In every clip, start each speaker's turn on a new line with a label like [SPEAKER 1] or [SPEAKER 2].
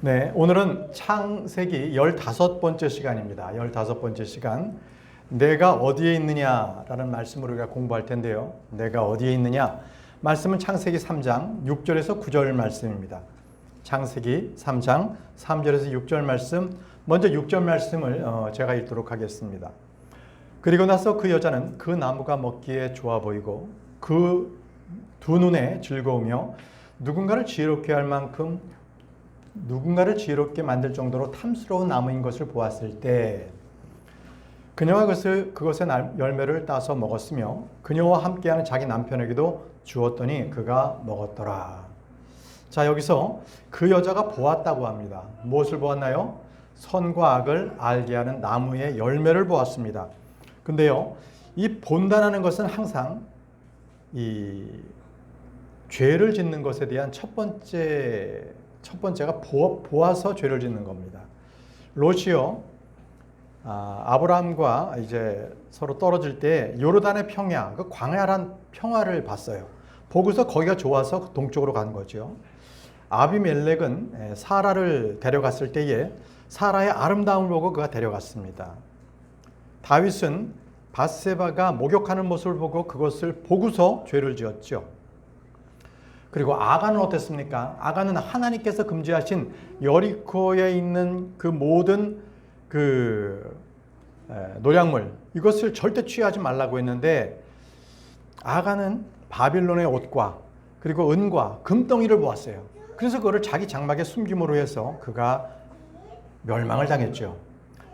[SPEAKER 1] 네, 오늘은 창세기 15번째 시간입니다. 15번째 시간. 내가 어디에 있느냐라는 말씀을 우리가 공부할 텐데요. 내가 어디에 있느냐? 말씀은 창세기 3장 6절에서 9절 말씀입니다. 창세기 3장 3절에서 6절 말씀, 먼저 6절 말씀을 제가 읽도록 하겠습니다. 그리고 나서 그 여자는 그 나무가 먹기에 좋아 보이고 그 두 눈에 즐거우며 누군가를 지혜롭게 할 만큼 누군가를 지혜롭게 만들 정도로 탐스러운 나무인 것을 보았을 때 그녀가 그것의 열매를 따서 먹었으며 그녀와 함께하는 자기 남편에게도 주었더니 그가 먹었더라. 자, 여기서 그 여자가 보았다고 합니다. 무엇을 보았나요? 선과 악을 알게 하는 나무의 열매를 보았습니다. 근데요, 이 본다라는 것은 항상 이 죄를 짓는 것에 대한 첫 번째가 보아서 죄를 짓는 겁니다. 롯이요, 아브라함과 이제 서로 떨어질 때 요르단의 평야, 그 광활한 평화를 봤어요. 보고서 거기가 좋아서 동쪽으로 간 거죠. 아비멜렉은 사라를 데려갔을 때에 사라의 아름다움을 보고 그가 데려갔습니다. 다윗은 밧세바가 목욕하는 모습을 보고 그것을 보고서 죄를 지었죠. 그리고 아간은 어땠습니까? 아간은 하나님께서 금지하신 여리코에 있는 그 모든 노략물, 이것을 절대 취하지 말라고 했는데 아간은 바빌론의 옷과 그리고 은과 금덩이를 보았어요. 그래서 그거를 자기 장막에 숨김으로 해서 그가 멸망을 당했죠.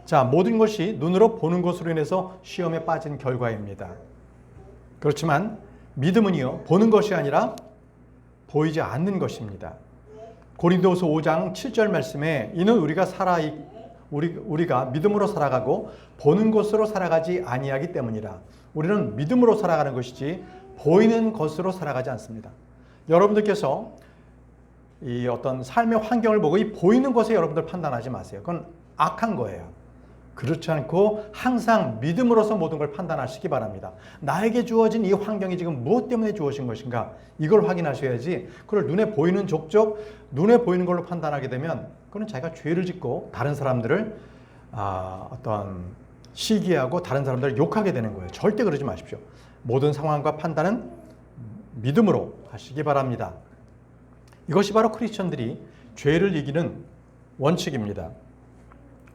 [SPEAKER 1] 자, 모든 것이 눈으로 보는 것으로 인해서 시험에 빠진 결과입니다. 그렇지만 믿음은요, 보는 것이 아니라 보이지 않는 것입니다. 고린도후서 5장 7절 말씀에 이는 우리가 믿음으로 살아가고 보는 것으로 살아가지 아니하기 때문이라. 우리는 믿음으로 살아가는 것이지 보이는 것으로 살아가지 않습니다. 여러분들께서 이 어떤 삶의 환경을 보고 이 보이는 것에 여러분들 판단하지 마세요. 그건 악한 거예요. 그렇지 않고 항상 믿음으로서 모든 걸 판단하시기 바랍니다. 나에게 주어진 이 환경이 지금 무엇 때문에 주어진 것인가? 이걸 확인하셔야지 그걸 눈에 보이는 족족, 눈에 보이는 걸로 판단하게 되면 그건 자기가 죄를 짓고 다른 사람들을 어떤 시기하고 다른 사람들을 욕하게 되는 거예요. 절대 그러지 마십시오. 모든 상황과 판단은 믿음으로 하시기 바랍니다. 이것이 바로 크리스천들이 죄를 이기는 원칙입니다.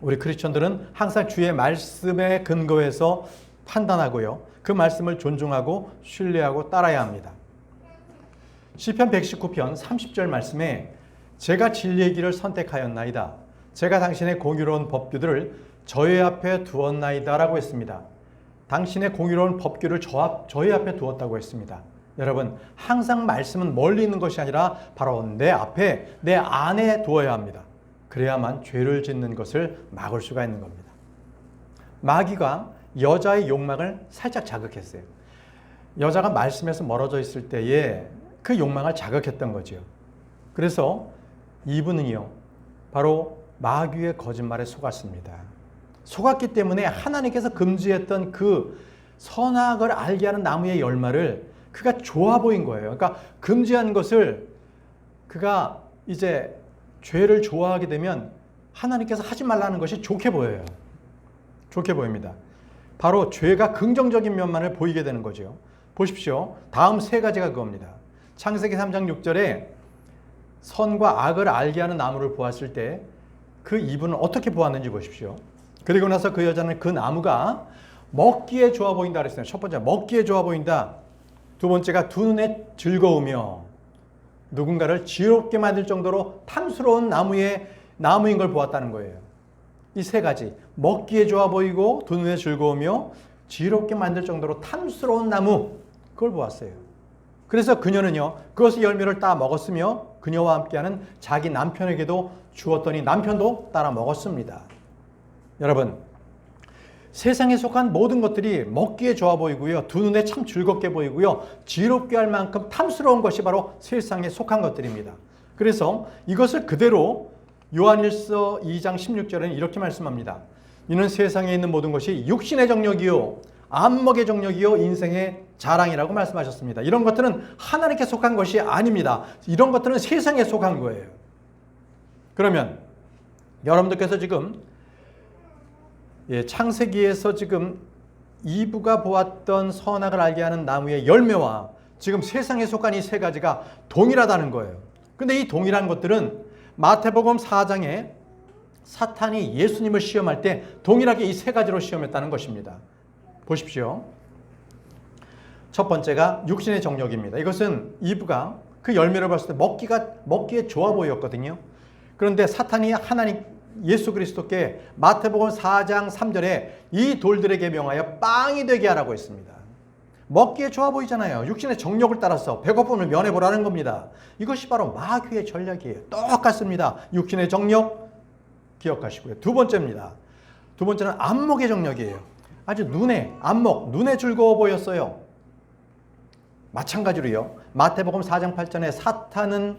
[SPEAKER 1] 우리 크리스천들은 항상 주의 말씀에 근거해서 판단하고요. 그 말씀을 존중하고 신뢰하고 따라야 합니다. 시편 119편 30절 말씀에 제가 진리의 길을 선택하였나이다. 제가 당신의 공의로운 법규들을 저의 앞에 두었나이다 라고 했습니다. 당신의 공의로운 법규를 저의 앞에 두었다고 했습니다. 여러분, 항상 말씀은 멀리 있는 것이 아니라 바로 내 앞에, 내 안에 두어야 합니다. 그래야만 죄를 짓는 것을 막을 수가 있는 겁니다. 마귀가 여자의 욕망을 살짝 자극했어요. 여자가 말씀에서 멀어져 있을 때에 그 욕망을 자극했던 거죠. 그래서 이분은요, 바로 마귀의 거짓말에 속았습니다. 속았기 때문에 하나님께서 금지했던 그 선악을 알게 하는 나무의 열매를 그가 좋아 보인 거예요. 그러니까 금지한 것을 그가 이제 죄를 좋아하게 되면 하나님께서 하지 말라는 것이 좋게 보여요. 좋게 보입니다. 바로 죄가 긍정적인 면만을 보이게 되는 거죠. 보십시오. 다음 세 가지가 그겁니다. 창세기 3장 6절에 선과 악을 알게 하는 나무를 보았을 때 그 이분은 어떻게 보았는지 보십시오. 그리고 나서 그 여자는 그 나무가 먹기에 좋아 보인다 그랬어요. 첫 번째, 먹기에 좋아 보인다. 두 번째가 두 눈에 즐거우며 누군가를 지혜롭게 만들 정도로 탐스러운 나무인 걸 보았다는 거예요. 이 세 가지, 먹기에 좋아 보이고 두 눈에 즐거우며 지혜롭게 만들 정도로 탐스러운 나무, 그걸 보았어요. 그래서 그녀는요, 그것의 열매를 따 먹었으며 그녀와 함께하는 자기 남편에게도 주었더니 남편도 따라 먹었습니다. 여러분, 세상에 속한 모든 것들이 먹기에 좋아 보이고요, 두 눈에 참 즐겁게 보이고요, 지혜롭게 할 만큼 탐스러운 것이 바로 세상에 속한 것들입니다. 그래서 이것을 그대로 요한일서 2장 16절에는 이렇게 말씀합니다. 이는 세상에 있는 모든 것이 육신의 정욕이요 안목의 정욕이요 인생의 자랑이라고 말씀하셨습니다. 이런 것들은 하나님께 속한 것이 아닙니다. 이런 것들은 세상에 속한 거예요. 그러면 여러분들께서 지금 창세기에서 지금 이브가 보았던 선악을 알게 하는 나무의 열매와 지금 세상에 속한 이 세 가지가 동일하다는 거예요. 근데 이 동일한 것들은 마태복음 4장에 사탄이 예수님을 시험할 때 동일하게 이 세 가지로 시험했다는 것입니다. 보십시오. 첫 번째가 육신의 정욕입니다. 이것은 이브가 그 열매를 봤을 때 먹기에 좋아 보였거든요. 그런데 사탄이 하나님 예수 그리스도께 마태복음 4장 3절에 이 돌들에게 명하여 빵이 되게 하라고 했습니다. 먹기에 좋아 보이잖아요. 육신의 정욕을 따라서 배고픔을 면해보라는 겁니다. 이것이 바로 마귀의 전략이에요. 똑같습니다. 육신의 정욕 기억하시고요. 두 번째입니다. 두 번째는 안목의 정욕이에요. 아주 안목, 눈에 즐거워 보였어요. 마찬가지로요. 마태복음 4장 8절에 사탄은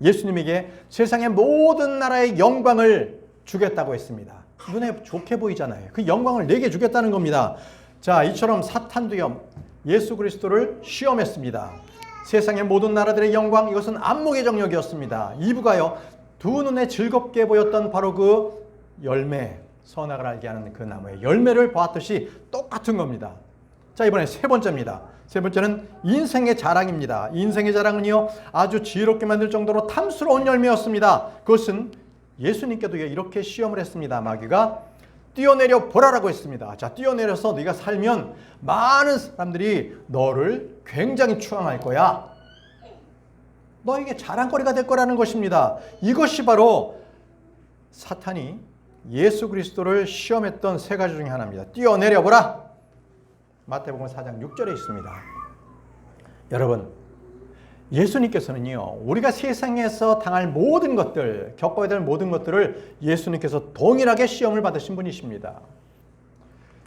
[SPEAKER 1] 예수님에게 세상의 모든 나라의 영광을 주겠다고 했습니다. 눈에 좋게 보이잖아요. 그 영광을 내게 주겠다는 겁니다. 자, 이처럼 사탄도요. 예수 그리스도를 시험했습니다. 세상의 모든 나라들의 영광, 이것은 안목의 정욕이었습니다. 이브가요. 두 눈에 즐겁게 보였던 바로 그 열매, 선악을 알게 하는 그 나무의 열매를 보았듯이 똑같은 겁니다. 자, 이번에 세 번째입니다. 세 번째는 인생의 자랑입니다. 인생의 자랑은요, 아주 지혜롭게 만들 정도로 탐스러운 열매였습니다. 그것은 예수님께도 이렇게 시험을 했습니다. 마귀가 뛰어내려 보라라고 했습니다. 자, 뛰어내려서 네가 살면 많은 사람들이 너를 굉장히 추앙할 거야. 너에게 자랑거리가 될 거라는 것입니다. 이것이 바로 사탄이 예수 그리스도를 시험했던 세 가지 중에 하나입니다. 뛰어내려 보라. 마태복음 4장 6절에 있습니다. 여러분, 예수님께서는요, 우리가 세상에서 당할 모든 것들, 겪어야 될 모든 것들을 예수님께서 동일하게 시험을 받으신 분이십니다.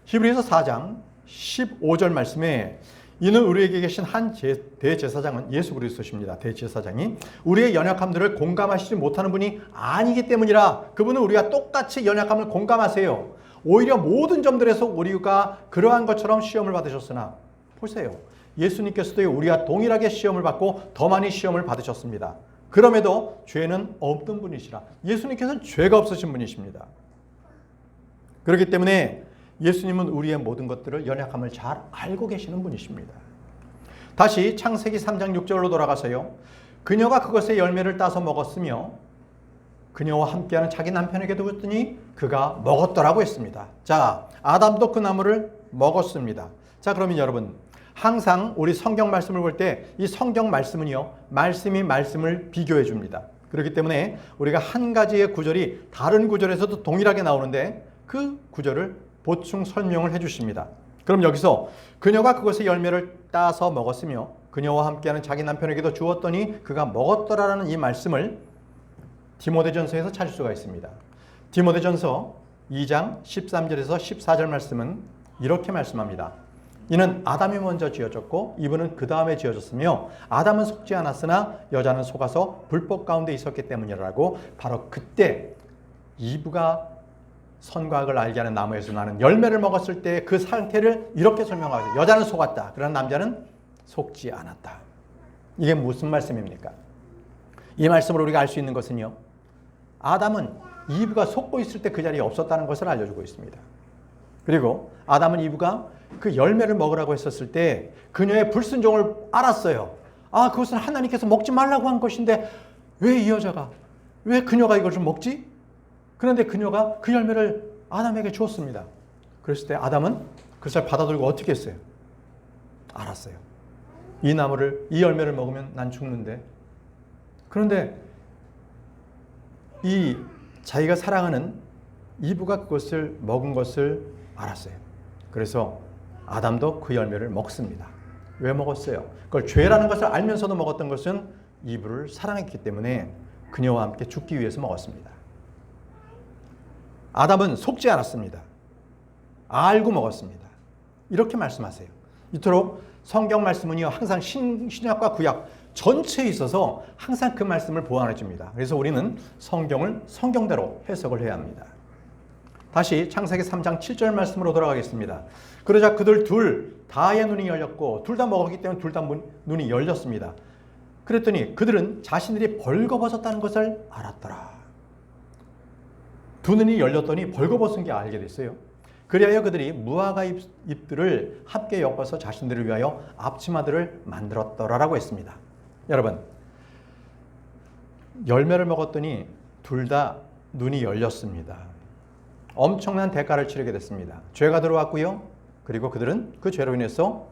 [SPEAKER 1] 히브리서 4장 15절 말씀에 이는 우리에게 계신 한 대제사장은 예수 그리스도십니다. 대제사장이 우리의 연약함들을 공감하시지 못하는 분이 아니기 때문이라. 그분은 우리가 똑같이 연약함을 공감하세요. 오히려 모든 점들에서 우리가 그러한 것처럼 시험을 받으셨으나 보세요. 예수님께서도 우리와 동일하게 시험을 받고 더 많이 시험을 받으셨습니다. 그럼에도 죄는 없는 분이시라. 예수님께서는 죄가 없으신 분이십니다. 그렇기 때문에 예수님은 우리의 모든 것들을 연약함을 잘 알고 계시는 분이십니다. 다시 창세기 3장 6절로 돌아가서요. 그녀가 그것의 열매를 따서 먹었으며 그녀와 함께하는 자기 남편에게도 줬더니 그가 먹었더라고 했습니다. 자, 아담도 그 나무를 먹었습니다. 자, 그러면 여러분, 항상 우리 성경 말씀을 볼 때 이 성경 말씀은요, 말씀이 말씀을 비교해 줍니다. 그렇기 때문에 우리가 한 가지의 구절이 다른 구절에서도 동일하게 나오는데 그 구절을 보충 설명을 해 주십니다. 그럼 여기서 그녀가 그것의 열매를 따서 먹었으며 그녀와 함께하는 자기 남편에게도 주었더니 그가 먹었더라라는 이 말씀을 디모데전서에서 찾을 수가 있습니다. 디모데전서 2장 13절에서 14절 말씀은 이렇게 말씀합니다. 이는 아담이 먼저 지어졌고 이브는 그 다음에 지어졌으며 아담은 속지 않았으나 여자는 속아서 불법 가운데 있었기 때문이라고. 바로 그때 이브가 선과 악을 알게 하는 나무에서 나는 열매를 먹었을 때 그 상태를 이렇게 설명하죠. 여자는 속았다. 그러나 남자는 속지 않았다. 이게 무슨 말씀입니까? 이 말씀으로 우리가 알 수 있는 것은요, 아담은 이브가 속고 있을 때 그 자리에 없었다는 것을 알려주고 있습니다. 그리고 아담은 이브가 그 열매를 먹으라고 했었을 때 그녀의 불순종을 알았어요. 아, 그것은 하나님께서 먹지 말라고 한 것인데 왜 그녀가 이걸 좀 먹지? 그런데 그녀가 그 열매를 아담에게 주었습니다. 그랬을 때 아담은 그것을 받아들고 어떻게 했어요? 알았어요. 이 열매를 먹으면 난 죽는데. 그런데 이 자기가 사랑하는 이브가 그것을 먹은 것을 알았어요. 그래서 아담도 그 열매를 먹습니다. 왜 먹었어요? 그걸 죄라는 것을 알면서도 먹었던 것은 이브를 사랑했기 때문에 그녀와 함께 죽기 위해서 먹었습니다. 아담은 속지 않았습니다. 알고 먹었습니다. 이렇게 말씀하세요. 이토록 성경 말씀은요, 항상 신약과 구약 전체에 있어서 항상 그 말씀을 보완해 줍니다. 그래서 우리는 성경을 성경대로 해석을 해야 합니다. 다시 창세기 3장 7절 말씀으로 돌아가겠습니다. 그러자 그들 둘 다의 눈이 열렸고 둘 다 먹었기 때문에 둘 다 눈이 열렸습니다. 그랬더니 그들은 자신들이 벌거벗었다는 것을 알았더라. 두 눈이 열렸더니 벌거벗은 게 알게 됐어요. 그리하여 그들이 무화과 잎들을 함께 엮어서 자신들을 위하여 앞치마들을 만들었더라라고 했습니다. 여러분, 열매를 먹었더니 둘 다 눈이 열렸습니다. 엄청난 대가를 치르게 됐습니다. 죄가 들어왔고요. 그리고 그들은 그 죄로 인해서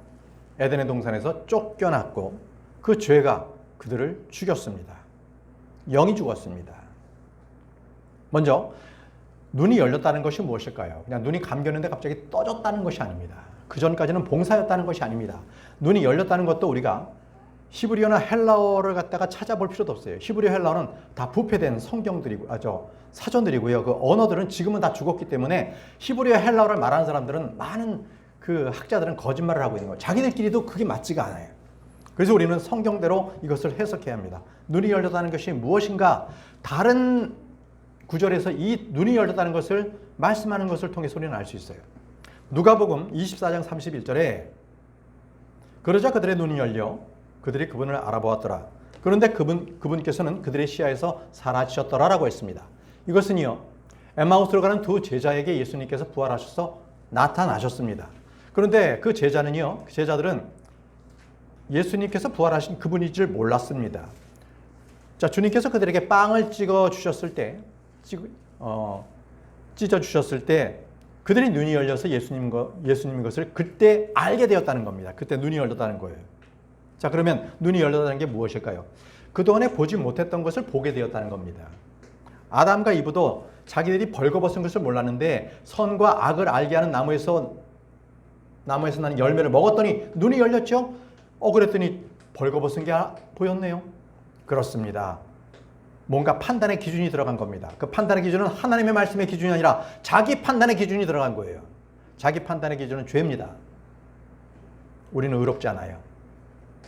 [SPEAKER 1] 에덴의 동산에서 쫓겨났고 그 죄가 그들을 죽였습니다. 영이 죽었습니다. 먼저 눈이 열렸다는 것이 무엇일까요? 그냥 눈이 감겼는데 갑자기 떠졌다는 것이 아닙니다. 그 전까지는 봉사였다는 것이 아닙니다. 눈이 열렸다는 것도 우리가 히브리어나 헬라어를 갖다가 찾아볼 필요도 없어요. 히브리어, 헬라어는 다 부패된 성경들이고, 사전들이고요. 그 언어들은 지금은 다 죽었기 때문에 히브리어, 헬라어를 말하는 사람들은 많은 그 학자들은 거짓말을 하고 있는 거예요. 자기들끼리도 그게 맞지가 않아요. 그래서 우리는 성경대로 이것을 해석해야 합니다. 눈이 열렸다는 것이 무엇인가? 다른 구절에서 이 눈이 열렸다는 것을 말씀하는 것을 통해서 우리는 알 수 있어요. 누가복음 24장 31절에 그러자 그들의 눈이 열려 그들이 그분을 알아보았더라. 그런데 그분께서는 그들의 시야에서 사라지셨더라라고 했습니다. 이것은요, 엠마우스로 가는 두 제자에게 예수님께서 부활하셔서 나타나셨습니다. 그런데 그 제자들은 예수님께서 부활하신 그분일 줄 몰랐습니다. 자, 주님께서 그들에게 빵을 찢어 주셨을 때 그들의 눈이 열려서 예수님 것을 그때 알게 되었다는 겁니다. 그때 눈이 열렸다는 거예요. 자, 그러면 눈이 열렸다는 게 무엇일까요? 그동안에 보지 못했던 것을 보게 되었다는 겁니다. 아담과 이브도 자기들이 벌거벗은 것을 몰랐는데 선과 악을 알게 하는 나무에서 나는 열매를 먹었더니 눈이 열렸죠? 그랬더니 벌거벗은 게 보였네요. 그렇습니다. 뭔가 판단의 기준이 들어간 겁니다. 그 판단의 기준은 하나님의 말씀의 기준이 아니라 자기 판단의 기준이 들어간 거예요. 자기 판단의 기준은 죄입니다. 우리는 의롭지 않아요.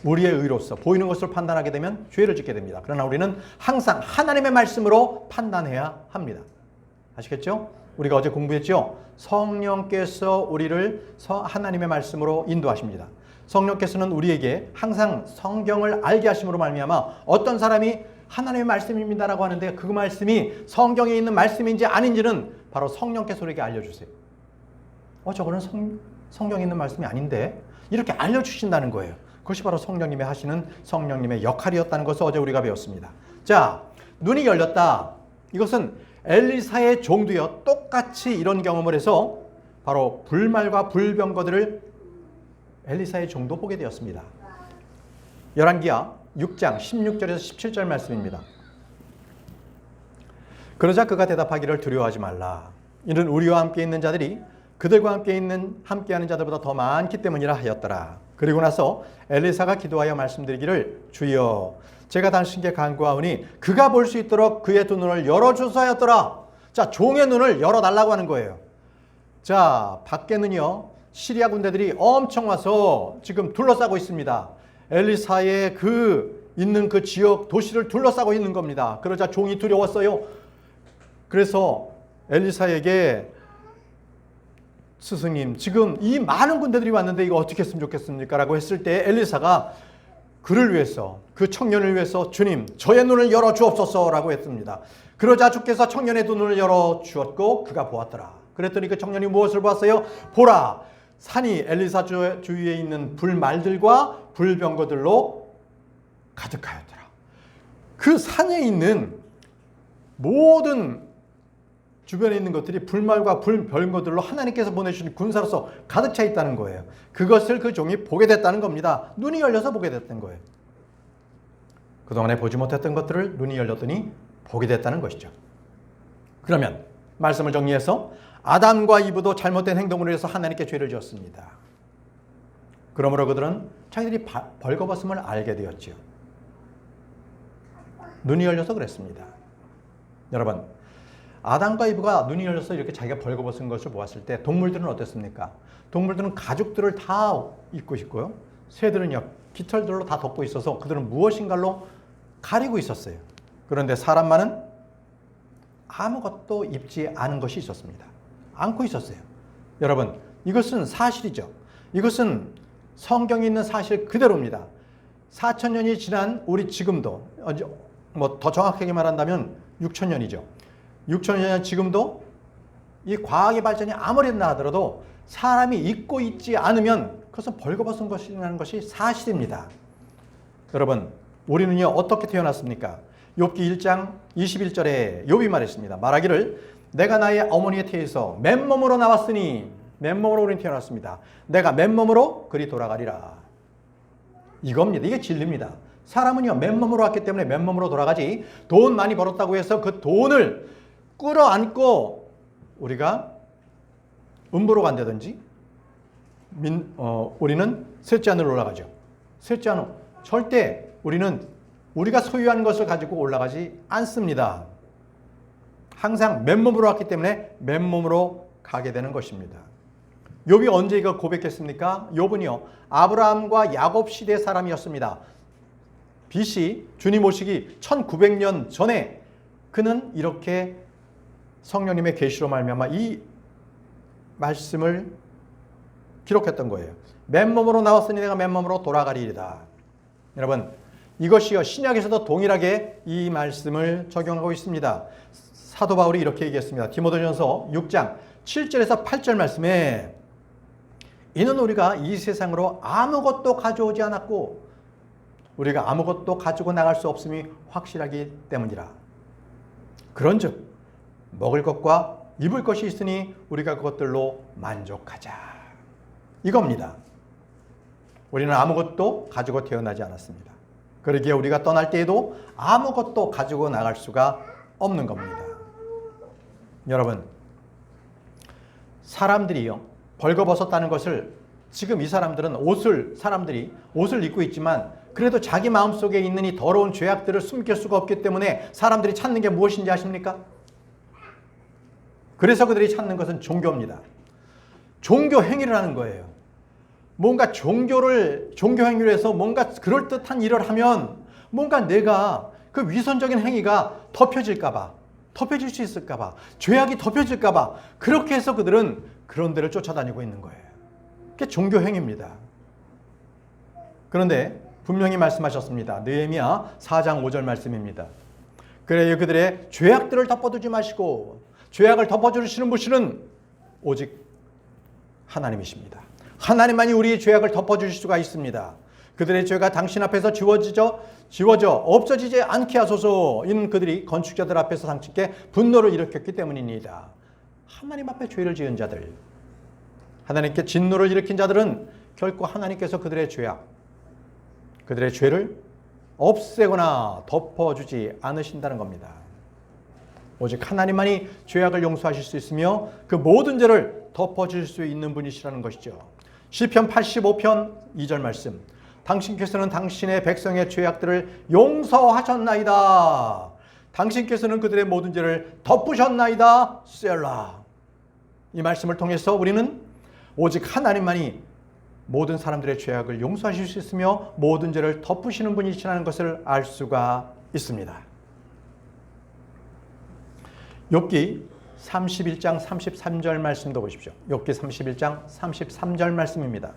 [SPEAKER 1] 우리의 의로서 보이는 것을 판단하게 되면 죄를 짓게 됩니다. 그러나 우리는 항상 하나님의 말씀으로 판단해야 합니다. 아시겠죠? 우리가 어제 공부했죠? 성령께서 우리를 하나님의 말씀으로 인도하십니다. 성령께서는 우리에게 항상 성경을 알게 하심으로 말미암아 어떤 사람이 하나님의 말씀입니다라고 하는데 그 말씀이 성경에 있는 말씀인지 아닌지는 바로 성령께서 우리에게 알려주세요. 저거는 성경에 있는 말씀이 아닌데 이렇게 알려주신다는 거예요. 그것이 바로 성령님이 하시는 성령님의 역할이었다는 것을 어제 우리가 배웠습니다. 자, 눈이 열렸다. 이것은 엘리사의 종도요 똑같이 이런 경험을 해서 바로 불말과 불병거들을 엘리사의 종도 보게 되었습니다. 열왕기하 6장 16절에서 17절 말씀입니다. 그러자 그가 대답하기를 두려워하지 말라. 이는 우리와 함께 있는 자들이 그들과 함께하는 자들보다 더 많기 때문이라 하였더라. 그리고 나서 엘리사가 기도하여 말씀드리기를 주여 제가 당신께 간구하오니 그가 볼 수 있도록 그의 두 눈을 열어주소하였더라. 자, 종의 눈을 열어달라고 하는 거예요. 자, 밖에는요 시리아 군대들이 엄청 와서 지금 둘러싸고 있습니다. 엘리사의 있는 그 지역 도시를 둘러싸고 있는 겁니다. 그러자 종이 두려웠어요. 그래서 엘리사에게 스승님, 지금 이 많은 군대들이 왔는데 이거 어떻게 했으면 좋겠습니까? 라고 했을 때 엘리사가 그를 위해서, 그 청년을 위해서 주님, 저의 눈을 열어주옵소서 라고 했습니다. 그러자 주께서 청년의 두 눈을 열어주었고 그가 보았더라. 그랬더니 그 청년이 무엇을 보았어요? 보라, 산이 엘리사 주위에 있는 불말들과 불병거들로 가득하였더라. 그 산에 있는 모든 주변에 있는 것들이 불말과 불병거들로 하나님께서 보내주신 군사로서 가득 차 있다는 거예요. 그것을 그 종이 보게 됐다는 겁니다. 눈이 열려서 보게 됐던 거예요. 그동안에 보지 못했던 것들을 눈이 열렸더니 보게 됐다는 것이죠. 그러면 말씀을 정리해서 아담과 이브도 잘못된 행동으로 해서 하나님께 죄를 지었습니다. 그러므로 그들은 자기들이 벌거벗음을 알게 되었지요. 눈이 열려서 그랬습니다. 여러분, 아담과 이브가 눈이 열려서 이렇게 자기가 벌거벗은 것을 보았을 때 동물들은 어땠습니까? 동물들은 가죽들을 다 입고 있고요. 새들은요 깃털들로 다 덮고 있어서 그들은 무엇인가로 가리고 있었어요. 그런데 사람만은 아무것도 입지 않은 것이 있었습니다. 안고 있었어요. 여러분, 이것은 사실이죠. 이것은 성경에 있는 사실 그대로입니다. 4,000년이 지난 우리 지금도, 더 정확하게 말한다면 6,000년이죠. 6,000년 지금도 이 과학의 발전이 아무리 된다 하더라도 사람이 잊고 있지 않으면 그것은 벌거벗은 것이라는 것이 사실입니다. 여러분, 우리는요 어떻게 태어났습니까? 욥기 1장 21절에 욥이 말했습니다. 말하기를 내가 나의 어머니의 태에서 맨몸으로 나왔으니, 맨몸으로 우리는 태어났습니다. 내가 맨몸으로 그리 돌아가리라. 이겁니다. 이게 진리입니다. 사람은요 맨몸으로 왔기 때문에 맨몸으로 돌아가지, 돈 많이 벌었다고 해서 그 돈을 끌어안고 우리가 음보로 간다든지 우리는 셋째 하늘로 올라가죠. 셋째 하늘, 절대 우리는 우리가 소유한 것을 가지고 올라가지 않습니다. 항상 맨몸으로 왔기 때문에 맨몸으로 가게 되는 것입니다. 욥이 언제 이거 고백했습니까? 욥은요 아브라함과 야곱 시대 사람이었습니다. BC 주님 오시기 1900년 전에 그는 이렇게 성령님의 계시로 말미암아 이 말씀을 기록했던 거예요. 맨몸으로 나왔으니 내가 맨몸으로 돌아가리이다. 여러분, 이것이요 신약에서도 동일하게 이 말씀을 적용하고 있습니다. 사도 바울이 이렇게 얘기했습니다. 디모데전서 6장 7절에서 8절 말씀에 이는 우리가 이 세상으로 아무것도 가져오지 않았고 우리가 아무것도 가지고 나갈 수 없음이 확실하기 때문이라. 그런즉 먹을 것과 입을 것이 있으니 우리가 그것들로 만족하자. 이겁니다. 우리는 아무것도 가지고 태어나지 않았습니다. 그러기에 우리가 떠날 때에도 아무것도 가지고 나갈 수가 없는 겁니다. 여러분, 사람들이요 벌거벗었다는 것을 지금 이 사람들은 사람들이 옷을 입고 있지만 그래도 자기 마음속에 있는 이 더러운 죄악들을 숨길 수가 없기 때문에 사람들이 찾는 게 무엇인지 아십니까? 그래서 그들이 찾는 것은 종교입니다. 종교 행위를 하는 거예요. 뭔가 종교 행위를 해서 뭔가 그럴듯한 일을 하면 뭔가 내가 그 위선적인 행위가 덮여질까봐, 덮여질 수 있을까봐, 죄악이 덮여질까봐 그렇게 해서 그들은 그런 데를 쫓아다니고 있는 거예요. 그게 종교 행위입니다. 그런데 분명히 말씀하셨습니다. 느헤미야 4장 5절 말씀입니다. 그래요 그들의 죄악들을 덮어두지 마시고 죄악을 덮어주시는 분은 오직 하나님이십니다. 하나님만이 우리의 죄악을 덮어주실 수가 있습니다. 그들의 죄가 당신 앞에서 지워져 없어지지 않게 하소서. 이는 그들이 건축자들 앞에서 상측게 분노를 일으켰기 때문입니다. 하나님 앞에 죄를 지은 자들, 하나님께 진노를 일으킨 자들은 결코 하나님께서 그들의 죄악, 그들의 죄를 없애거나 덮어주지 않으신다는 겁니다. 오직 하나님만이 죄악을 용서하실 수 있으며 그 모든 죄를 덮어줄 수 있는 분이시라는 것이죠. 시편 85편 2절 말씀. 당신께서는 당신의 백성의 죄악들을 용서하셨나이다. 당신께서는 그들의 모든 죄를 덮으셨나이다. 셀라. 이 말씀을 통해서 우리는 오직 하나님만이 모든 사람들의 죄악을 용서하실 수 있으며 모든 죄를 덮으시는 분이시라는 것을 알 수가 있습니다. 욥기 31장 33절 말씀도 보십시오. 욥기 31장 33절 말씀입니다.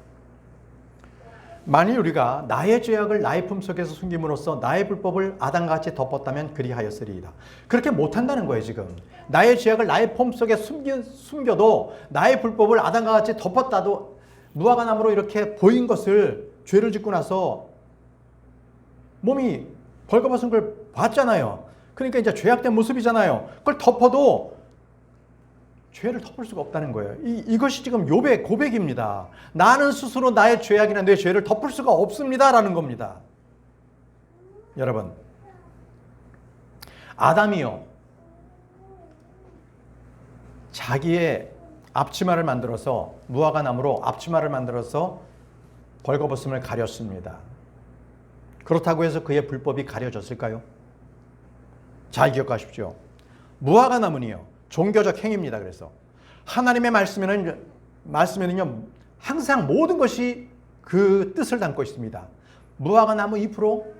[SPEAKER 1] 만일 우리가 나의 죄악을 나의 품속에서 숨김으로써 나의 불법을 아담같이 덮었다면 그리하였으리이다. 그렇게 못한다는 거예요. 지금 나의 죄악을 나의 품속에 숨겨도 나의 불법을 아담과 같이 덮었다도 무화과나무로 이렇게 보인 것을 죄를 짓고 나서 몸이 벌거벗은 걸 봤잖아요. 그러니까 이제 죄악된 모습이잖아요. 그걸 덮어도 죄를 덮을 수가 없다는 거예요. 이것이 지금 욥의 고백입니다. 나는 스스로 나의 죄악이나 내 죄를 덮을 수가 없습니다라는 겁니다. 여러분, 아담이요 자기의 앞치마를 만들어서 무화과 나무로 앞치마를 만들어서 벌거벗음을 가렸습니다. 그렇다고 해서 그의 불법이 가려졌을까요? 잘 기억하십시오. 무화과 나무는요 종교적 행위입니다. 그래서 하나님의 말씀에는요 항상 모든 것이 그 뜻을 담고 있습니다. 무화과 나무 잎으로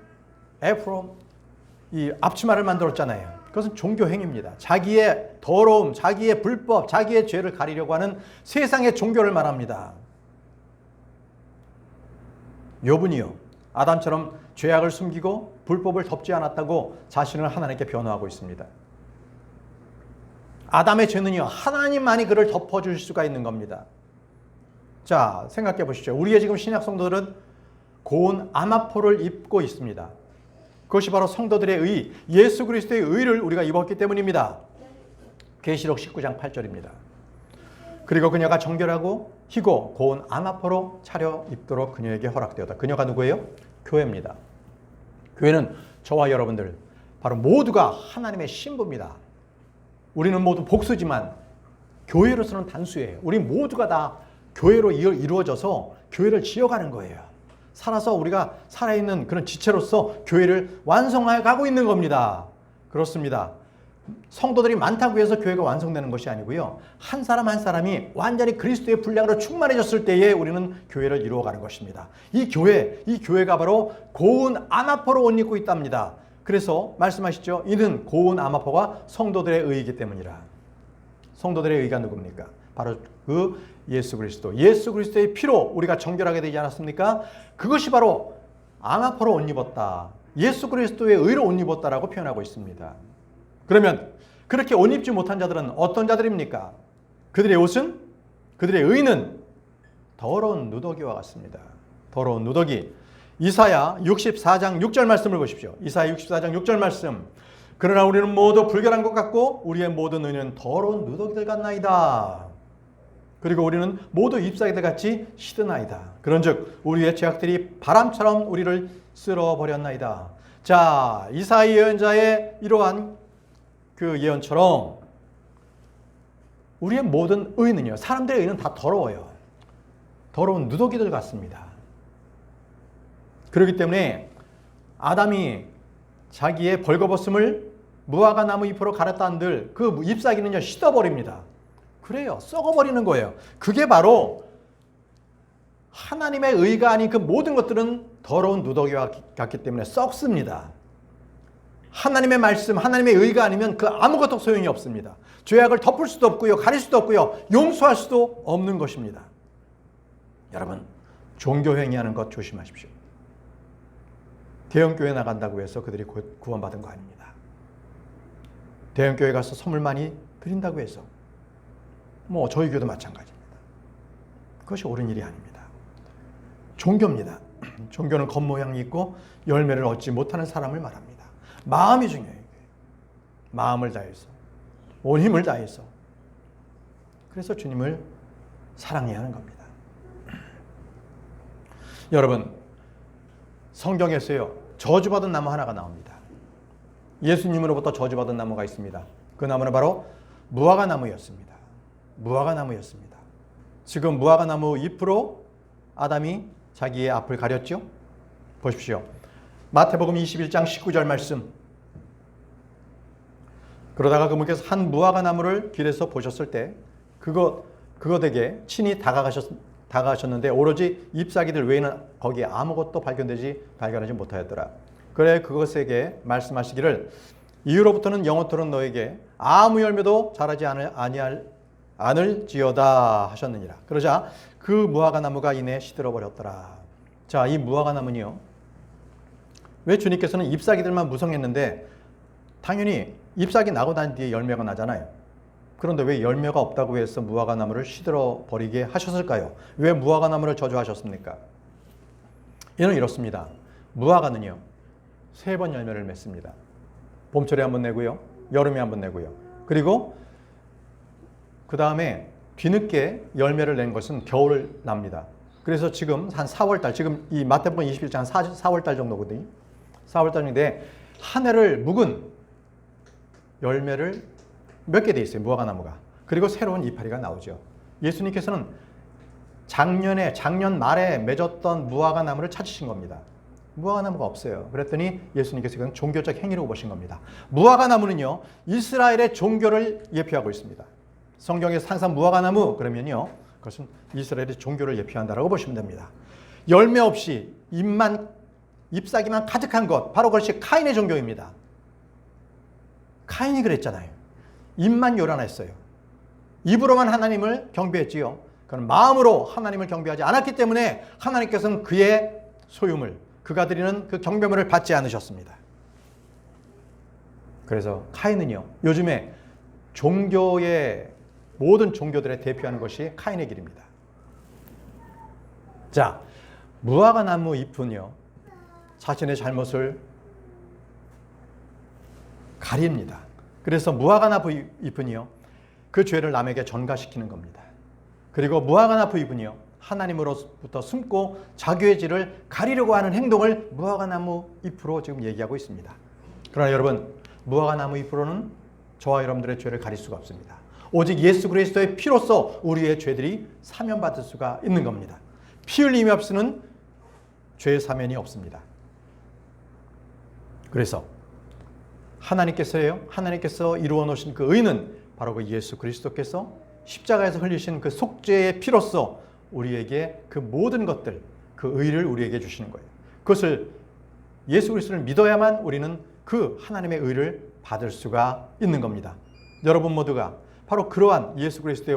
[SPEAKER 1] 이 앞치마를 만들었잖아요. 그것은 종교 행위입니다. 자기의 더러움, 자기의 불법, 자기의 죄를 가리려고 하는 세상의 종교를 말합니다. 욥은요 아담처럼 죄악을 숨기고 불법을 덮지 않았다고 자신을 하나님께 변호하고 있습니다. 아담의 죄는요, 하나님만이 그를 덮어줄 수가 있는 겁니다. 자, 생각해 보시죠. 우리의 지금 신약 성도들은 고운 아마포를 입고 있습니다. 그것이 바로 성도들의 의, 예수 그리스도의 의를 우리가 입었기 때문입니다. 계시록 19장 8절입니다. 그리고 그녀가 정결하고 희고 고운 아마포로 차려 입도록 그녀에게 허락되었다. 그녀가 누구예요? 교회입니다. 교회는 저와 여러분들 바로 모두가 하나님의 신부입니다. 우리는 모두 복수지만 교회로서는 단수예요. 우리 모두가 다 교회로 이루어져서 교회를 지어가는 거예요. 살아서 우리가 살아있는 그런 지체로서 교회를 완성해 가고 있는 겁니다. 그렇습니다. 성도들이 많다고 해서 교회가 완성되는 것이 아니고요. 한 사람 한 사람이 완전히 그리스도의 분량으로 충만해졌을 때에 우리는 교회를 이루어가는 것입니다. 이 교회가 바로 고운 아마포로 옷 입고 있답니다. 그래서 말씀하시죠. 이는 고운 아마포가 성도들의 의이기 때문이라. 성도들의 의가 누굽니까? 바로 그 예수 그리스도의 피로 우리가 정결하게 되지 않았습니까? 그것이 바로 아마포로 옷 입었다. 예수 그리스도의 의로 옷 입었다라고 표현하고 있습니다. 그러면 그렇게 옷 입지 못한 자들은 어떤 자들입니까? 그들의 옷은, 그들의 의는 더러운 누더기와 같습니다. 더러운 누더기. 이사야 64장 6절 말씀을 보십시오. 이사야 64장 6절 말씀. 그러나 우리는 모두 불결한 것 같고 우리의 모든 의는 더러운 누더기들 같나이다. 그리고 우리는 모두 잎사귀들 같이 시드나이다. 그런즉 우리의 죄악들이 바람처럼 우리를 쓸어버렸나이다. 자, 이사야 예언자의 이러한 그 예언처럼 우리의 모든 의는요, 사람들의 의는 다 더러워요. 더러운 누더기들 같습니다. 그렇기 때문에 아담이 자기의 벌거벗음을 무화과 나무 잎으로 갈았다 한들 그 잎사귀는요 씻어버립니다. 그래요. 썩어버리는 거예요. 그게 바로 하나님의 의가 아닌 그 모든 것들은 더러운 누더기와 같기 때문에 썩습니다. 하나님의 말씀, 하나님의 의가 아니면 그 아무것도 소용이 없습니다. 죄악을 덮을 수도 없고요, 가릴 수도 없고요, 용서할 수도 없는 것입니다. 여러분, 종교행위하는 것 조심하십시오. 대형교회 나간다고 해서 그들이 구원받은 거 아닙니다. 대형교회 가서 선물 많이 드린다고 해서 저희 교도 마찬가지입니다. 그것이 옳은 일이 아닙니다. 종교입니다. 종교는 겉모양이 있고 열매를 얻지 못하는 사람을 말합니다. 마음이 중요해요. 마음을 다해서, 온 힘을 다해서. 그래서 주님을 사랑해야 하는 겁니다. 여러분, 성경에서요, 저주받은 나무 하나가 나옵니다. 예수님으로부터 저주받은 나무가 있습니다. 그 나무는 바로 무화과 나무였습니다. 무화과 나무였습니다. 지금 무화과 나무 잎으로 아담이 자기의 앞을 가렸죠? 보십시오. 마태복음 21장 19절 말씀. 그러다가 그분께서 한 무화과 나무를 길에서 보셨을 때 그것에게 친히 다가가셨는데 오로지 잎사귀들 외에는 거기에 아무것도 발견하지 못하였더라. 그래 그것에게 말씀하시기를 이후로부터는 영원토록 너에게 아무 열매도 자라지 않을지어다 하셨느니라. 그러자 그 무화과 나무가 이내 시들어 버렸더라. 자, 이 무화과 나무는요, 왜 주님께서는 잎사귀들만 무성했는데 당연히 잎사귀 나고 난 뒤에 열매가 나잖아요. 그런데 왜 열매가 없다고 해서 무화과 나무를 시들어 버리게 하셨을까요? 왜 무화과 나무를 저주하셨습니까? 이는 이렇습니다. 무화과는요, 3번 열매를 맺습니다. 봄철에 한번 내고요, 여름에 한번 내고요. 그리고 그 다음에 뒤늦게 열매를 낸 것은 겨울을 납니다. 그래서 지금 한 4월달, 지금 이 마태복음 21장 4월달 정도거든요. 4월달인데 한 해를 묵은 열매를 몇 개 돼 있어요. 무화과 나무가. 그리고 새로운 이파리가 나오죠. 예수님께서는 작년 말에 맺었던 무화과 나무를 찾으신 겁니다. 무화과 나무가 없어요. 그랬더니 예수님께서 그건 종교적 행위로 보신 겁니다. 무화과 나무는요, 이스라엘의 종교를 예표하고 있습니다. 성경에서 항상 무화과 나무 그러면요, 그것은 이스라엘의 종교를 예표한다라고 보시면 됩니다. 열매 없이 잎사귀만 가득한 것, 바로 그것이 카인의 종교입니다. 카인이 그랬잖아요. 입만 요란했어요. 입으로만 하나님을 경배했지요. 그는 마음으로 하나님을 경배하지 않았기 때문에 하나님께서는 그의 소유물, 그가 드리는 그 경배물을 받지 않으셨습니다. 그래서 카인은요, 요즘에 종교의 모든 종교들에 대표하는 것이 카인의 길입니다. 자, 무화과 나무 잎은요, 자신의 잘못을 가립니다. 그래서 무화과 나무 잎은요, 그 죄를 남에게 전가시키는 겁니다. 그리고 무화과 나무 잎은요, 하나님으로부터 숨고 자기의 죄를 가리려고 하는 행동을 무화과 나무 잎으로 지금 얘기하고 있습니다. 그러나 여러분, 무화과 나무 잎으로는 저와 여러분들의 죄를 가릴 수가 없습니다. 오직 예수 그리스도의 피로써 우리의 죄들이 사면받을 수가 있는 겁니다. 피 흘림이 없이는 죄의 사면이 없습니다. 그래서 하나님께서 이루어 놓으신 그 의는 바로 그 예수 그리스도께서 십자가에서 흘리신 그 속죄의 피로써 우리에게 그 모든 것들, 그 의를 우리에게 주시는 거예요. 그것을 예수 그리스도를 믿어야만 우리는 그 하나님의 의를 받을 수가 있는 겁니다. 여러분 모두가 바로 그러한 예수 그리스도의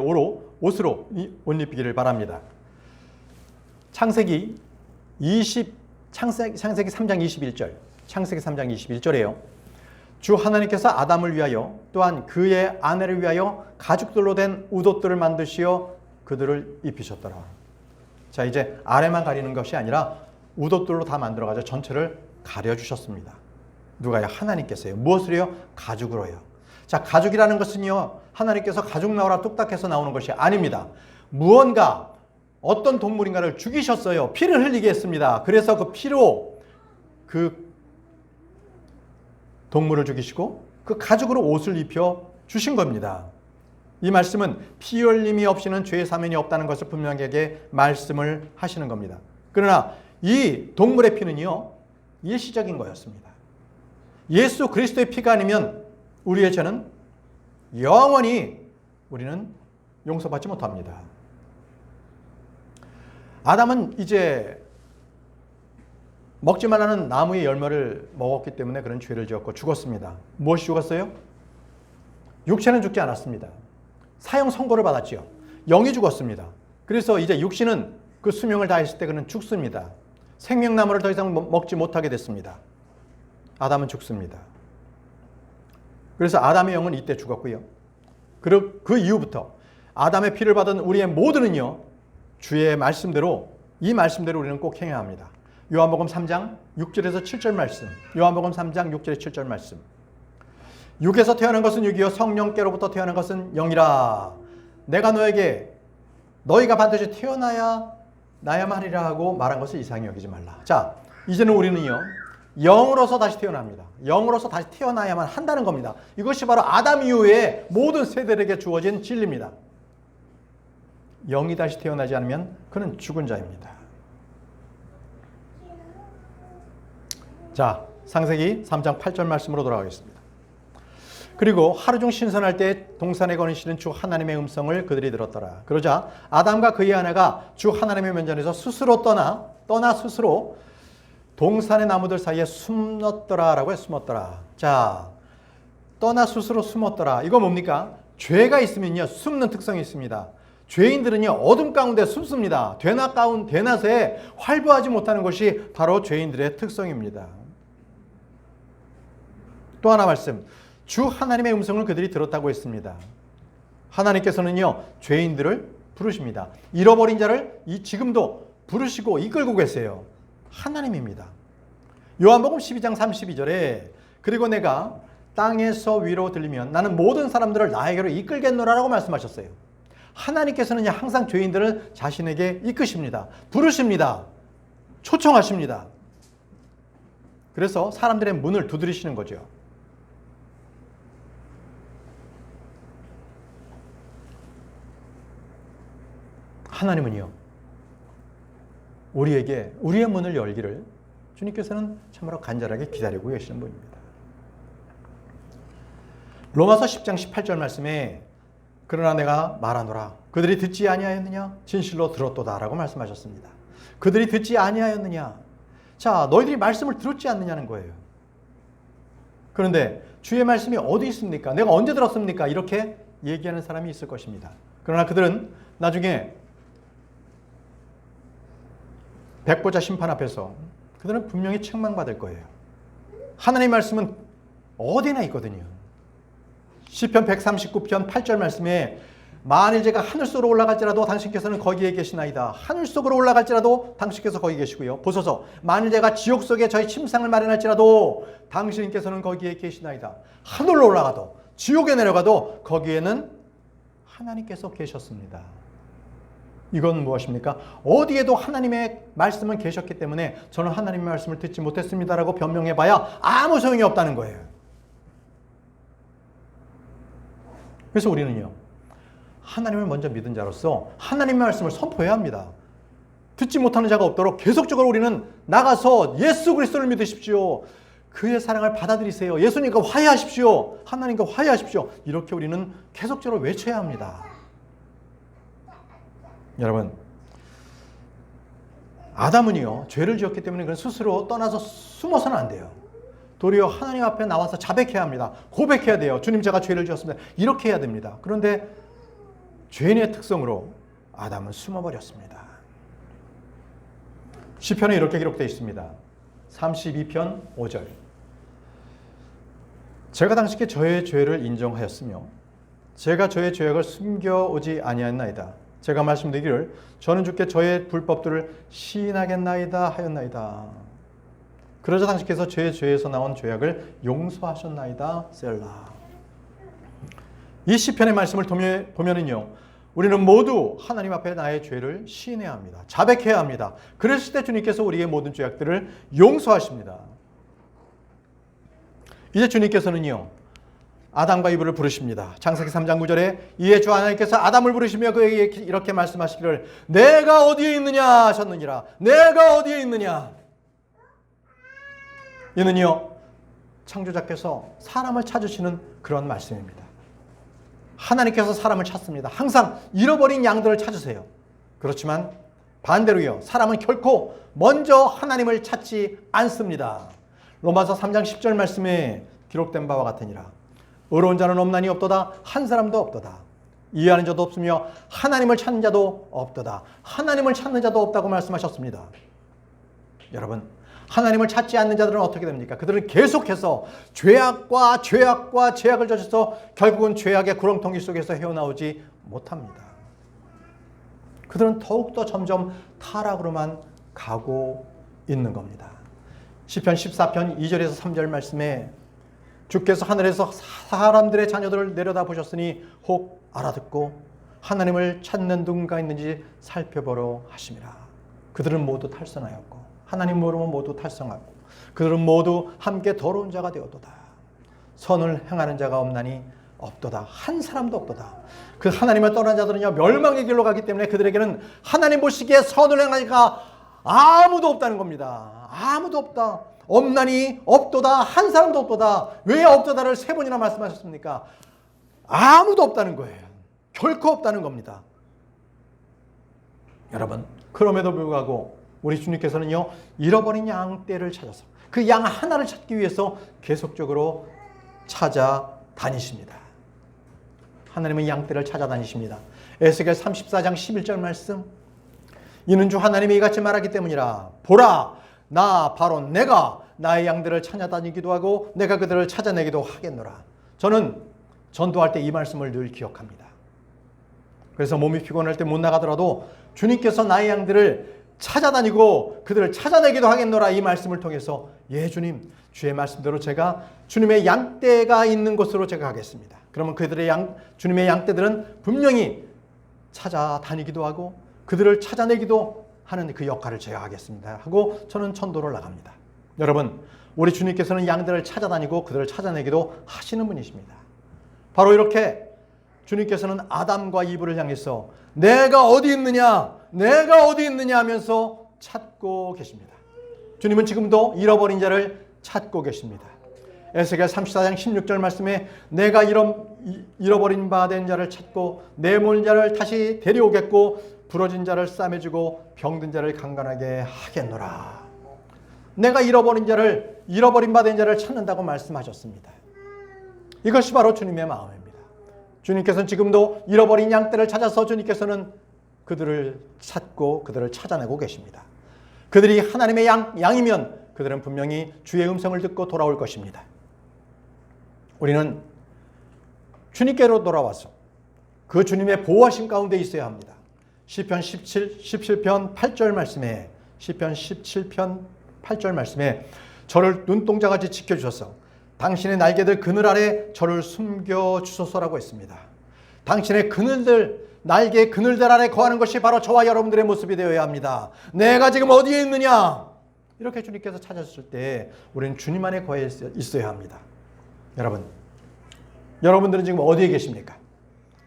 [SPEAKER 1] 옷으로 옷 입히기를 바랍니다. 창세기 3장 21절, 창세기 3장 21절이에요. 주 하나님께서 아담을 위하여 또한 그의 아내를 위하여 가죽들로 된 웃옷들을 만드시어 그들을 입히셨더라. 자, 이제 아래만 가리는 것이 아니라 웃옷들로 다 만들어가지고 전체를 가려주셨습니다. 누가요? 하나님께서요. 무엇으로요? 가죽으로요. 자, 가죽이라는 것은요, 하나님께서 가죽 나오라 뚝딱 해서 나오는 것이 아닙니다. 무언가 어떤 동물인가를 죽이셨어요. 피를 흘리게 했습니다. 그래서 그 피로 그 동물을 죽이시고 그 가죽으로 옷을 입혀 주신 겁니다. 이 말씀은 피 흘림이 없이는 죄의 사면이 없다는 것을 분명하게 말씀을 하시는 겁니다. 그러나 이 동물의 피는요, 일시적인 거였습니다. 예수 그리스도의 피가 아니면 우리의 죄는 영원히 우리는 용서받지 못합니다. 아담은 이제 먹지 말라는 나무의 열매를 먹었기 때문에 그런 죄를 지었고 죽었습니다. 무엇이 죽었어요? 육체는 죽지 않았습니다. 사형 선고를 받았지요. 영이 죽었습니다. 그래서 이제 육신은 그 수명을 다했을 때 그는 죽습니다. 생명나무를 더 이상 먹지 못하게 됐습니다. 아담은 죽습니다. 그래서 아담의 영은 이때 죽었고요. 그리고 그 이후부터 아담의 피를 받은 우리의 모두는요, 주의 말씀대로, 이 말씀대로 우리는 꼭 행해야 합니다. 요한복음 3장 6절에서 7절 말씀, 요한복음 3장 6절에서 7절 말씀. 육에서 태어난 것은 육이요 성령께로부터 태어난 것은 영이라. 내가 너희가 반드시 나야만 하리라 하고 말한 것을 이상히 여기지 말라. 자, 이제는 우리는요, 영으로서 다시 태어납니다. 영으로서 다시 태어나야만 한다는 겁니다. 이것이 바로 아담 이후에 모든 세대들에게 주어진 진리입니다. 영이 다시 태어나지 않으면 그는 죽은 자입니다. 자, 창세기 3장 8절 말씀으로 돌아가겠습니다. 그리고 하루 중 신선할 때 동산에 거니시는 주 하나님의 음성을 그들이 들었더라. 그러자 아담과 그의 아내가 주 하나님의 면전에서 스스로 떠나 스스로 동산의 나무들 사이에 숨었더라라고 해서 숨었더라. 자, 떠나 스스로 숨었더라. 이거 뭡니까? 죄가 있으면요, 숨는 특성이 있습니다. 죄인들은요, 어둠 가운데 숨습니다. 대낮에 활보하지 못하는 것이 바로 죄인들의 특성입니다. 또 하나 말씀, 주 하나님의 음성을 그들이 들었다고 했습니다. 하나님께서는요, 죄인들을 부르십니다. 잃어버린 자를 지금도 부르시고 이끌고 계세요. 하나님입니다. 요한복음 12장 32절에 그리고 내가 땅에서 위로 들리면 나는 모든 사람들을 나에게로 이끌겠노라라고 말씀하셨어요. 하나님께서는 항상 죄인들을 자신에게 이끄십니다. 부르십니다. 초청하십니다. 그래서 사람들의 문을 두드리시는 거죠. 하나님은요, 우리의 문을 열기를 주님께서는 참으로 간절하게 기다리고 계시는 분입니다. 로마서 10장 18절 말씀에 그러나 내가 말하노라 그들이 듣지 아니하였느냐 진실로 들었도다라고 말씀하셨습니다. 그들이 듣지 아니하였느냐. 자, 너희들이 말씀을 들었지 않느냐는 거예요. 그런데 주의 말씀이 어디 있습니까? 내가 언제 들었습니까? 이렇게 얘기하는 사람이 있을 것입니다. 그러나 그들은 나중에 백보자 심판 앞에서 그들은 분명히 책망받을 거예요. 하나님의 말씀은 어디나 있거든요. 시편 139편 8절 말씀에 만일 제가 하늘 속으로 올라갈지라도 당신께서는 거기에 계시나이다. 하늘 속으로 올라갈지라도 당신께서 거기 계시고요. 보소서, 만일 제가 지옥 속에 저희 침상을 마련할지라도 당신께서는 거기에 계시나이다. 하늘로 올라가도 지옥에 내려가도 거기에는 하나님께서 계셨습니다. 이건 무엇입니까? 어디에도 하나님의 말씀은 계셨기 때문에 저는 하나님의 말씀을 듣지 못했습니다라고 변명해봐야 아무 소용이 없다는 거예요. 그래서 우리는요, 하나님을 먼저 믿은 자로서 하나님의 말씀을 선포해야 합니다. 듣지 못하는 자가 없도록 계속적으로 우리는 나가서 예수 그리스도를 믿으십시오. 그의 사랑을 받아들이세요. 예수님과 화해하십시오. 하나님과 화해하십시오. 이렇게 우리는 계속적으로 외쳐야 합니다. 여러분, 아담은요, 죄를 지었기 때문에 그는 스스로 떠나서 숨어서는 안 돼요. 도리어 하나님 앞에 나와서 자백해야 합니다. 고백해야 돼요. 주님, 제가 죄를 지었습니다. 이렇게 해야 됩니다. 그런데 죄인의 특성으로 아담은 숨어버렸습니다. 시편에 이렇게 기록되어 있습니다. 32편 5절. 제가 당시께 저의 죄를 인정하였으며 제가 저의 죄악을 숨겨오지 아니하였나이다. 제가 말씀드리기를 저는 주께 저의 불법들을 시인하겠나이다 하였나이다. 그러자 당신께서 제 죄에서 나온 죄악을 용서하셨나이다. 셀라. 이 시편의 말씀을 보면은요, 우리는 모두 하나님 앞에 나의 죄를 시인해야 합니다. 자백해야 합니다. 그랬을 때 주님께서 우리의 모든 죄악들을 용서하십니다. 이제 주님께서는요, 아담과 이브를 부르십니다. 창세기 3장 9절에 이에 주 하나님께서 아담을 부르시며 그에게 이렇게 말씀하시기를 내가 어디에 있느냐 하셨느니라. 내가 어디에 있느냐. 이는요, 창조자께서 사람을 찾으시는 그런 말씀입니다. 하나님께서 사람을 찾습니다. 항상 잃어버린 양들을 찾으세요. 그렇지만 반대로요, 사람은 결코 먼저 하나님을 찾지 않습니다. 로마서 3장 10절 말씀에 기록된 바와 같으니라. 의로운 자는 없나니 없도다. 한 사람도 없도다. 이해하는 자도 없으며 하나님을 찾는 자도 없도다. 하나님을 찾는 자도 없다고 말씀하셨습니다. 여러분, 하나님을 찾지 않는 자들은 어떻게 됩니까? 그들은 계속해서 죄악과 죄악을 저질러서 결국은 죄악의 구렁텅이 속에서 헤어나오지 못합니다. 그들은 더욱더 점점 타락으로만 가고 있는 겁니다. 시편 14편 2절에서 3절 말씀에 주께서 하늘에서 사람들의 자녀들을 내려다보셨으니 혹 알아듣고 하나님을 찾는 누군가 있는지 살펴보러 하심이라. 그들은 모두 탈선하였고 하나님 모르면 모두 탈성하고 그들은 모두 함께 더러운 자가 되었도다. 선을 행하는 자가 없나니 없도다. 한 사람도 없도다. 그 하나님을 떠난 자들은요, 멸망의 길로 가기 때문에 그들에게는 하나님 보시기에 선을 행하는 자가 아무도 없다는 겁니다. 아무도 없다. 없나니 없도다. 한 사람도 없도다. 왜 없도다를 세 번이나 말씀하셨습니까? 아무도 없다는 거예요. 결코 없다는 겁니다. 여러분, 그럼에도 불구하고 우리 주님께서는요, 잃어버린 양떼를 찾아서 그 양 하나를 찾기 위해서 계속적으로 찾아다니십니다. 하나님은 양떼를 찾아다니십니다. 에스겔 34장 11절 말씀. 이는 주 하나님이 이같이 말하기 때문이라. 보라, 나 바로 내가 나의 양들을 찾아다니기도 하고 내가 그들을 찾아내기도 하겠노라. 저는 전도할 때 이 말씀을 늘 기억합니다. 그래서 몸이 피곤할 때 못 나가더라도 주님께서 나의 양들을 찾아다니고 그들을 찾아내기도 하겠노라. 이 말씀을 통해서 예 주님, 주의 말씀대로 제가 주님의 양떼가 있는 곳으로 제가 가겠습니다. 그러면 그들의 주님의 양떼들은 분명히 찾아다니기도 하고 그들을 찾아내기도 하는 그 역할을 제가 하겠습니다 하고 저는 전도를 나갑니다. 여러분, 우리 주님께서는 양들을 찾아다니고 그들을 찾아내기도 하시는 분이십니다. 바로 이렇게 주님께서는 아담과 이브를 향해서 내가 어디 있느냐, 내가 어디 있느냐 하면서 찾고 계십니다. 주님은 지금도 잃어버린 자를 찾고 계십니다. 에스겔 34장 16절 말씀에 내가 잃어버린 바 된 자를 찾고 내몰 자를 다시 데려오겠고 부러진 자를 싸매주고 병든 자를 강건하게 하겠노라. 내가 잃어버린 바 된 자를 찾는다고 말씀하셨습니다. 이것이 바로 주님의 마음입니다. 주님께서는 지금도 잃어버린 양떼를 찾아서 주님께서는 그들을 찾고 그들을 찾아내고 계십니다. 그들이 하나님의 양이면 그들은 분명히 주의 음성을 듣고 돌아올 것입니다. 우리는 주님께로 돌아와서 그 주님의 보호하심 가운데 있어야 합니다. 시편 17편 8절 말씀에 시편 17편 8절 말씀에 저를 눈동자같이 지켜주셔서 당신의 날개들 그늘 아래 저를 숨겨주소서라고 했습니다. 당신의 날개 그늘들 아래 거하는 것이 바로 저와 여러분들의 모습이 되어야 합니다. 내가 지금 어디에 있느냐? 이렇게 주님께서 찾았을 때 우리는 주님 안에 거해 있어야 합니다. 여러분들은 지금 어디에 계십니까?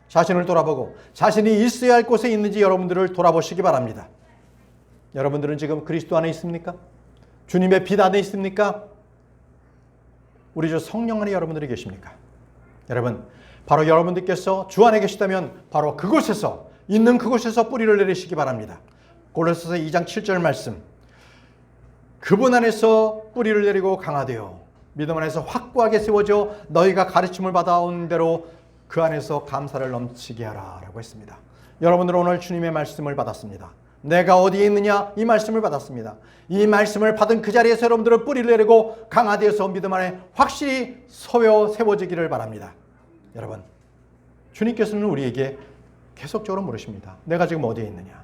[SPEAKER 1] 자신을 돌아보고 자신이 있어야 할 곳에 있는지 여러분들을 돌아보시기 바랍니다. 여러분들은 지금 그리스도 안에 있습니까? 주님의 빛 안에 있습니까? 우리 주 성령 안에 여러분들이 계십니까? 여러분, 바로 여러분들께서 주 안에 계시다면 바로 그곳에서 있는 그곳에서 뿌리를 내리시기 바랍니다. 골로새서 2장 7절 말씀, 그분 안에서 뿌리를 내리고 강화되어 믿음 안에서 확고하게 세워져 너희가 가르침을 받아온 대로 그 안에서 감사를 넘치게 하라 라고 했습니다. 여러분들은 오늘 주님의 말씀을 받았습니다. 내가 어디에 있느냐? 이 말씀을 받았습니다. 이 말씀을 받은 그 자리에서 여러분들은 뿌리를 내리고 강화되어서 믿음 안에 확실히 세워지기를 바랍니다. 여러분, 주님께서는 우리에게 계속적으로 물으십니다. 내가 지금 어디에 있느냐?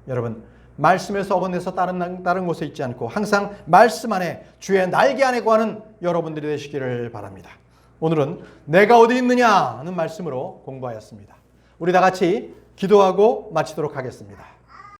[SPEAKER 1] 여러분, 말씀에서 어긋내서 다른 곳에 있지 않고 항상 말씀 안에 주의 날개 안에 거하는 여러분들이 되시기를 바랍니다. 오늘은 내가 어디 있느냐 하는 말씀으로 공부하였습니다. 우리 다 같이 기도하고 마치도록 하겠습니다.